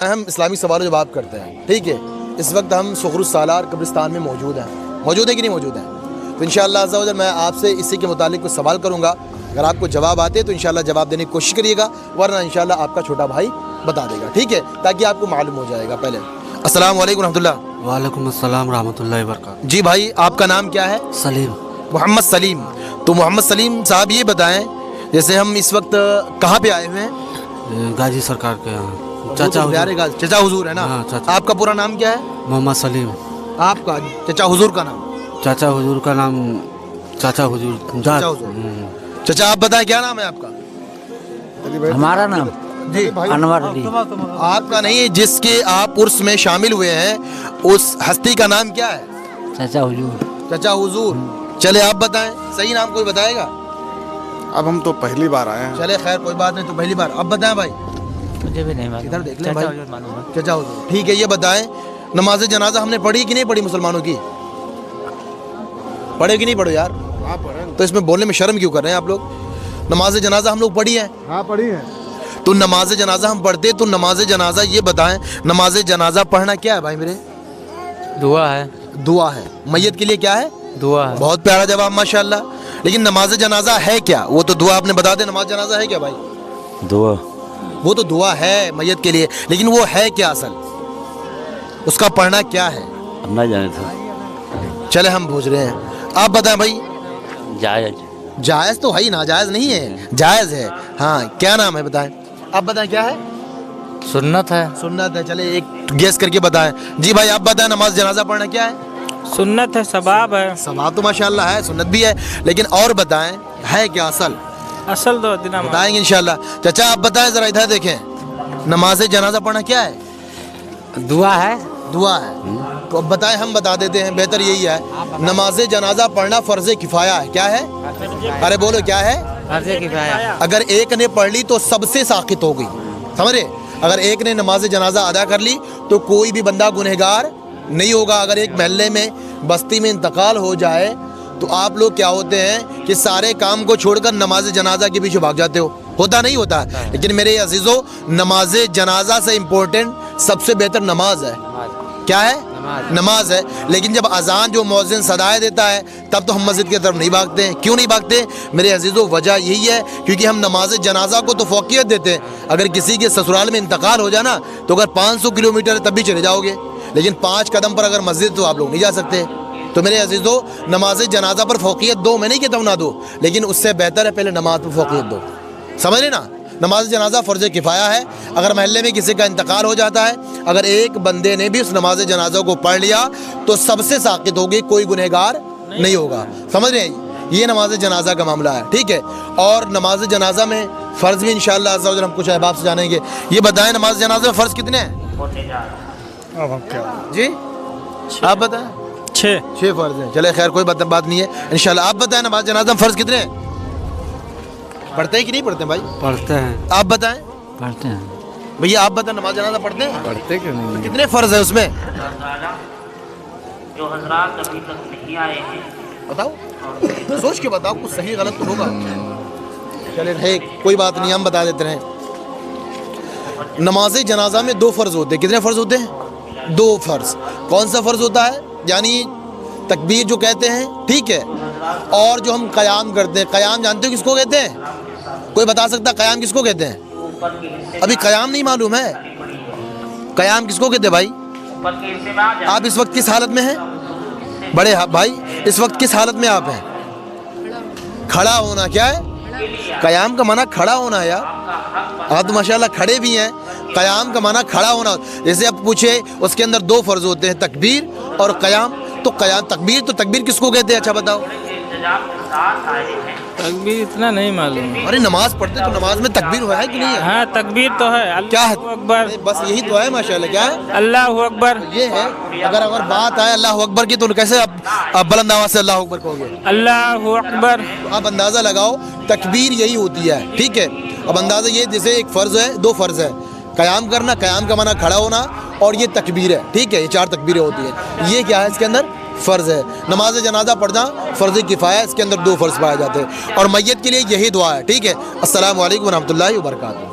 ہم اسلامی سوال و جواب کرتے ہیں، ٹھیک ہے۔ اس وقت ہم صخر السالار قبرستان میں موجود ہیں کہ نہیں موجود ہیں؟ تو انشاءاللہ عز و جل میں آپ سے اسی کے متعلق کچھ سوال کروں گا، اگر آپ کو جواب آتے تو انشاءاللہ جواب دینے کی کوشش کریے گا، ورنہ انشاءاللہ آپ کا چھوٹا بھائی بتا دے گا، ٹھیک ہے، تاکہ آپ کو معلوم ہو جائے گا۔ پہلے السلام علیکم ورحمۃ اللہ۔ وعلیکم السلام رحمۃ اللہ وبرکاتہ۔ جی بھائی، آپ کا نام کیا ہے؟ سلیم۔ محمد سلیم۔ تو محمد سلیم صاحب یہ بتائیں، جیسے ہم اس وقت کہاں پہ آئے ہوئے ہیں؟ غازی سرکار کے یہاں چچا حضور ہے نا؟ ہاں، چچا۔ آپ کا پورا نام کیا ہے؟ محمد سلیم۔ آپ کا چچا حضور کا نام؟ چاچا حضور کا نام چاچا حضور۔ چچا حضور۔ چچا آپ بتائیں کیا نام ہے آپ کا؟ ہمارا نام جی انور علی۔ آپ کا نہیں، جس کے آپ عرس میں شامل ہوئے ہیں اس ہستی کا نام کیا ہے؟ چاچا حضور۔ چچا حضور۔ چلے آپ بتائیں، صحیح نام کوئی بتائے گا؟ اب ہم تو پہلی بار آئے ہیں۔ چلے خیر کوئی بات نہیں، تو پہلی بار اب بتائیں بھائی۔ مجھے بھی نہیں معلوم۔ ادھر دیکھ لیں بھائی، چچا حضور، ٹھیک ہے۔ یہ بتائیں، نماز جنازہ ہم نے پڑھی کہ نہیں پڑھی مسلمانوں کی؟ پڑھے کہ نہیں پڑھو یار؟ ہاں پڑھے۔ تو اس میں بولنے میں شرم کیوں کر رہے ہیں آپ لوگ؟ نماز جنازہ ہم لوگ پڑھی ہیں؟ ہاں پڑھی ہے۔ تو نماز جنازہ ہم پڑھتے، تو نماز جنازہ یہ بتائیں، نماز جنازہ پڑھنا کیا ہے بھائی میرے؟ دعا ہے۔ دعا ہے۔ میت کے لیے کیا ہے؟ دعا ہے۔ بہت پیارا جواب ماشاءاللہ۔ لیکن نماز جنازہ ہے کیا؟ وہ تو دعا آپ نے بتا دیں، نماز جنازہ ہے کیا بھائی؟ دعا۔ وہ تو دعا ہے میت کے لیے، لیکن وہ ہے کیا اصل؟ اس کا پڑھنا کیا ہے؟ ہم نہ جانے تھا۔ چلے ہم پوچھ رہے ہیں، آپ بتائیں بھائی۔ جائز۔ جائز تو ہے ہی، ناجائز نہیں ہے، جائز ہے۔ ہاں، کیا نام ہے بتائیں؟ آپ بتائیں کیا ہے؟ سنت ہے۔ سنت ہے۔ چلے ایک گیس کر کے بتائیں۔ جی بھائی آپ بتائیں، نماز جنازہ پڑھنا کیا ہے؟ سنت ہے، ثواب ہے۔ ثواب تو ماشاءاللہ ہے، سنت بھی ہے، لیکن اور بتائیں ہے کیا اصل؟ اصل دو دن بتائیں گے انشاءاللہ۔ چچا آپ بتائیں ذرا، ادھر دیکھیں، نماز جنازہ پڑھنا کیا ہے؟ دعا ہے۔ دعا ہے۔ تو اب بتائیں، ہم بتا دیتے ہیں، بہتر یہی ہے، نماز جنازہ پڑھنا فرض کفایہ ہے۔ کیا ہے؟ ارے بولو کیا ہے؟ فرض کفایہ۔ اگر ایک نے پڑھ لی تو سب سے ساقط ہو گئی، سمجھے؟ اگر ایک نے نماز جنازہ ادا کر لی تو کوئی بھی بندہ گنہگار نہیں ہوگا۔ اگر ایک محلے میں بستی میں انتقال ہو جائے تو آپ لوگ کیا ہوتے ہیں کہ سارے کام کو چھوڑ کر نماز جنازہ کے پیچھے بھاگ جاتے ہو، ہوتا نہیں ہوتا؟ لیکن میرے عزیزو، نماز جنازہ سے امپورٹنٹ سب سے بہتر نماز ہے۔ کیا ہے؟ نماز ہے۔ لیکن جب اذان جو مؤذن صدائے دیتا ہے تب تو ہم مسجد کی طرف نہیں بھاگتے ہیں۔ کیوں نہیں بھاگتے میرے عزیزو؟ وجہ یہی ہے کیونکہ ہم نماز جنازہ کو تو فوقیت دیتے ہیں۔ اگر کسی کے سسرال میں انتقال ہو جائے نا تو اگر 500 کلومیٹر تب بھی چلے جاؤ گے، لیکن 5 قدم پر اگر مسجد تو آپ لوگ نہیں جا سکتے۔ تو میرے عزیزو، نماز جنازہ پر فوقیت دو، میں نہیں کہتا ہوں نہ دو، لیکن اس سے بہتر ہے پہلے نماز پر فوقیت دو، سمجھ رہے نا؟ نماز جنازہ فرض کفایہ ہے۔ اگر محلے میں کسی کا انتقال ہو جاتا ہے، اگر ایک بندے نے بھی اس نماز جنازہ کو پڑھ لیا تو سب سے ساقط ہوگی، کوئی گنہگار نہیں ہوگا، سمجھ رہے ہیں؟ یہ نماز جنازہ کا معاملہ ہے، ٹھیک ہے۔ اور نماز جنازہ میں فرض بھی انشاءاللہ عز و جل ہم کچھ احباب سے جانیں گے۔ یہ بتائیں، نماز جنازہ میں فرض کتنے ہیں؟ جی آپ بتائیں۔ 6 فرض ہیں۔ چلے خیر کوئی بات نہیں ہے انشاءاللہ۔ آپ بتائیں، نماز جنازہ میں فرض کتنے ہیں؟ پڑھتے ہیں کہ نہیں پڑھتے بھائی؟ پڑھتے ہیں۔ آپ بتائیں پڑھتے ہیں بھیا، آپ بتائیں، نماز جنازہ پڑھتے ہیں؟ پڑھتے کیوں نہیں؟ کتنے فرض ہیں اس میں؟ جو حضرات ابھی تک نہیں آئے ہیں بتاؤ، سوچ کے بتاؤ، کچھ صحیح غلط تو ہوگا۔ چلے ہے کوئی بات نہیں، ہم بتا دیتے ہیں۔ نماز جنازہ میں 2 فرض ہوتے ہیں۔ کتنے فرض ہوتے ہیں؟ 2 فرض۔ کون سا فرض ہوتا ہے؟ یعنی تکبیر جو کہتے ہیں، ٹھیک ہے، اور جو ہم قیام کرتے ہیں۔ قیام جانتے ہو کس کو کہتے ہیں؟ کوئی بتا سکتا قیام کس کو کہتے ہیں؟ ابھی قیام نہیں معلوم ہے؟ قیام کس کو کہتے ہیں بھائی؟ آپ اس وقت کس حالت میں ہیں بڑے بھائی؟ اس وقت کس حالت میں آپ ہیں؟ کھڑا ہونا۔ کیا ہے قیام کا معنی؟ کھڑا ہونا ہے یار۔ آپ تو ماشاءاللہ کھڑے بھی ہیں۔ قیام کا معنی کھڑا ہونا۔ جیسے آپ پوچھے، اس کے اندر 2 فرض ہوتے ہیں، تکبیر اور قیام۔ تو قیام، تکبیر کس کو کہتے ہیں؟ اچھا بتاؤ۔ تکبیر اتنا نہیں معلوم۔ ارے نماز پڑھتے تو نماز میں تکبیر ہوا ہے کہ نہیں ہے؟ ہاں تکبیر تو ہے، کیا ہے؟ اللہ اکبر، بس یہی تو ہے ماشاءاللہ۔ کیا ہے؟ اللہ اکبر، یہ ہے۔ اگر بات آئے اللہ اکبر کی تو کیسے آپ بلند آواز سے اللہ اکبر کہو گے؟ اللہ اکبر۔ تو آپ اندازہ لگاؤ، تکبیر یہی ہوتی ہے، ٹھیک ہے۔ اب اندازہ یہ، جیسے ایک فرض ہے، 2 فرض ہے، قیام کرنا، قیام کا معنی کھڑا ہونا، اور یہ تکبیر ہے، ٹھیک ہے۔ یہ 4 تکبیریں ہوتی ہیں۔ یہ کیا ہے؟ اس کے اندر فرض ہے۔ نماز جنازہ پڑھنا فرض کفایہ، اس کے اندر 2 فرض پائے جاتے ہیں، اور میت کے لیے یہی دعا ہے، ٹھیک ہے۔ السلام علیکم ورحمۃ اللہ وبرکاتہ۔